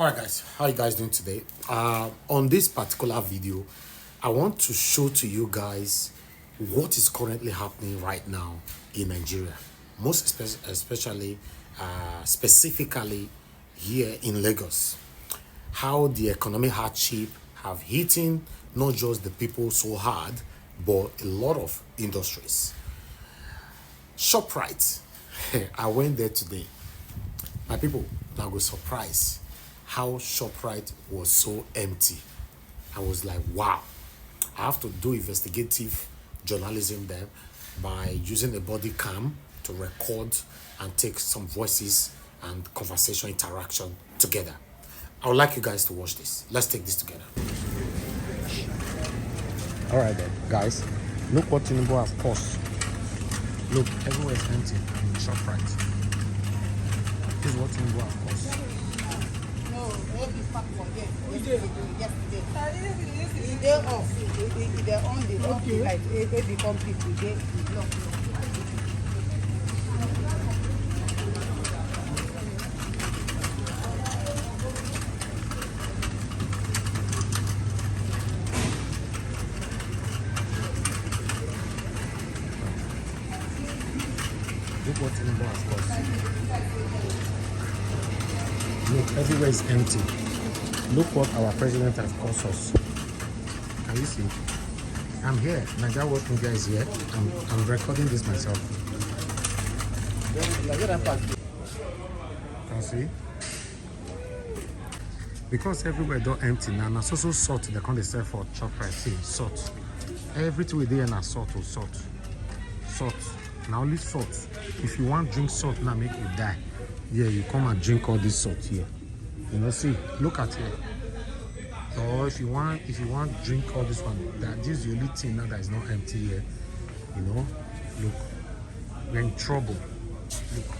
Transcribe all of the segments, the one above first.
Alright guys, how you guys doing today? On this particular video, I want to show to you guys what is currently happening right now in Nigeria. Most especially, specifically here in Lagos. How the economic hardship have hitting not just the people so hard, but a lot of industries. Shoprite, I went there today. My people, now go surprise how Shoprite was so empty. I was like, wow. I have to do investigative journalism there by using a body cam to record and take some voices and conversation interaction together. I would like you guys to watch this. Let's take this together. All right then, guys. Look what Tinubu has caused. Look, everywhere is empty in Shoprite. This is what Tinubu has caused. Look what Tinubu has caused. Look, everywhere is empty. Look what our president has caused us. Can you see? I'm here. Nigeria Watch Media is here. I'm recording this myself. Can you see? Because everywhere don't empty now. So salt they can't sell for Shoprite. See, salt. Everything we do now salt or salt. Salt. Now only salt. If you want drink salt now make you die. Yeah, you come and drink all this salt here. You know, see, look at here. Or if you want drink all this one, that this is the only thing now that is not empty here. You know, look, we're in trouble. Look.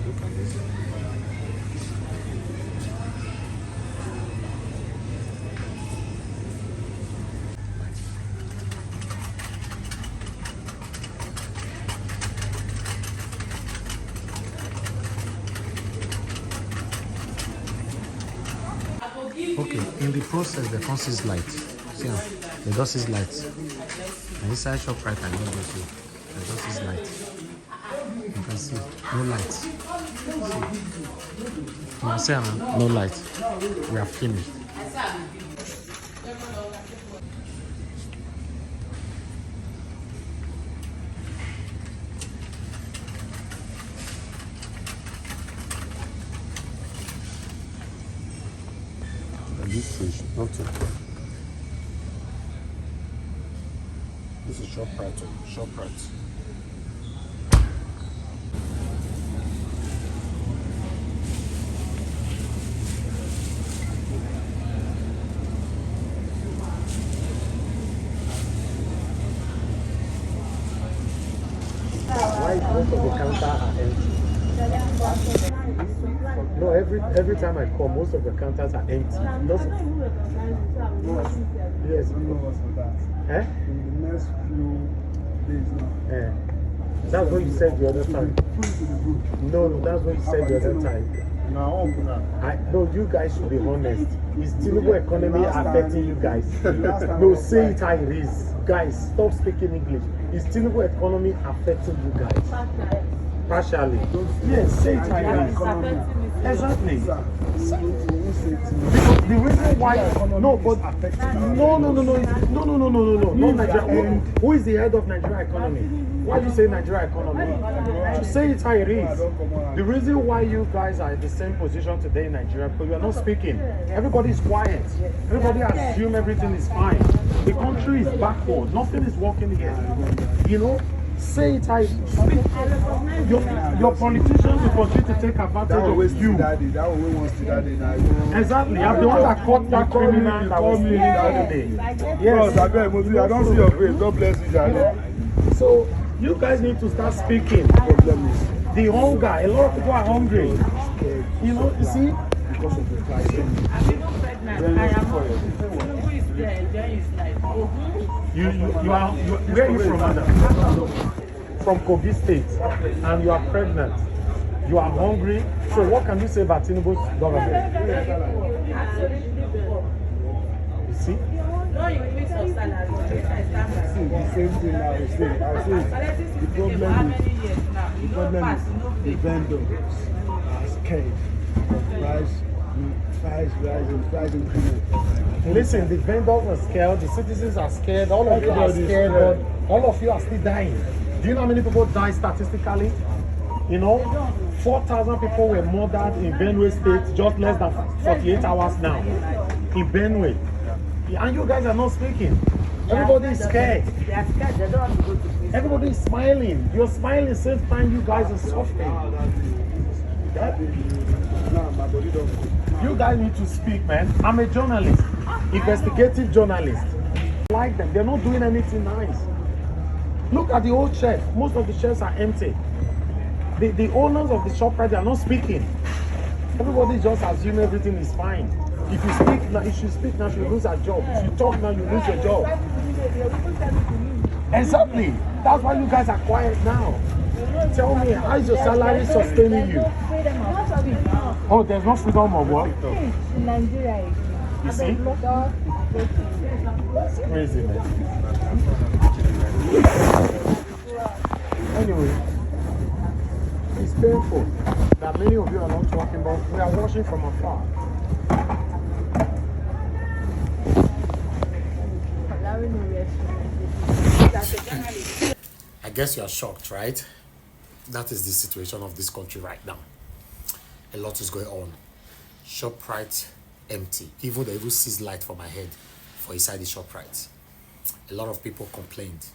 Look at this. Okay, in the process, the consist is light. See, the dust is light. And inside Shoprite, I know this. The dust is light. You can see no light. See. You can see no light. We are finished. This fish, nothing. This is Shoprite. Shoprite. Why most of the counter are empty? No, every time I come, most of the counters are empty. Yes. Eh? In the next few days now. That's what you said the other time. No, that's what you said the other time. No, you guys should be honest. Is Tinubu economy affecting you guys? No, say it how it is. Guys, stop speaking English. Is Tinubu economy affecting you guys? Partially. Yes, say it how it is. Exactly. Because the reason why no, Nigeria. Who is the head of Nigeria economy? Why do you say Nigeria economy? To say it how it is. The reason why you guys are in the same position today in Nigeria, because you are not speaking. Everybody is quiet. Everybody assumes everything is fine. The country is backward. Nothing is working here. You know. Say it, your politicians will continue to take advantage of you. Exactly, I'm the one that caught that criminal that was me the other day. Yes, I don't see your face. God bless you, Charlie. So You guys need to start speaking. The hunger, a lot of people are hungry. You know, you see? Because of the price. I'm even pregnant. I am not. Tinubu is there. There is like, where are you from, madam? From Kogi State, and you are pregnant. You are hungry. So what can you say about Tinubu's government? You see? no increase of salary. See, the same thing I was saying. The problem How is, many years now? You don't pass, you don't the pay. vendors are scared of price increment. Listen, the vendors are scared, the citizens are scared, all of you are scared, but all of you are still dying. Do you know how many people die statistically? You know, 4,000 people were murdered in Benue State just less than 48 hours now. In Benue. And you guys are not speaking. Everybody is scared. They are scared. They don't want to go to prison. Everybody is smiling. You're smiling same time you guys are suffering. You guys need to speak, man. I'm a journalist, investigative journalist. I like them. They're not doing anything nice. Look at the old shelf. Most of the shelves are empty. The owners of the Shoprite, they are not speaking. Everybody just assume everything is fine. If you speak now, if you speak now, you lose a job. If you talk now, you lose your job. Exactly. That's why you guys are quiet now. Tell me, how is your salary sustaining you? Oh, there's no freedom of what? In Nigeria, You see? It's crazy, man. Anyway, it's painful that many of you are not talking, but we are watching from afar. I guess you are shocked, right? That is the situation of this country right now. A lot is going on. Shoprite empty. Even they even sees light for my head for inside the Shoprite. A lot of people complained.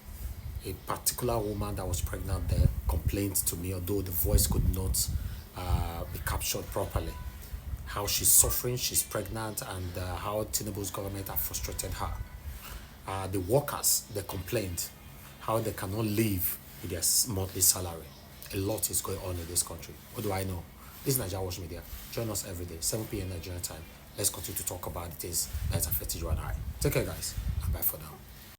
A particular woman that was pregnant there complained to me, although the voice could not be captured properly. How she's suffering, she's pregnant, and how Tinubu's government have frustrated her. The workers, they complained how they cannot live with their monthly salary. A lot is going on in this country. What do I know? This is NAIJA Watch Media. Join us every day, 7 p.m. Nigerian time. Let's continue to talk about the things that affected you and I. Take care, guys, and bye for now.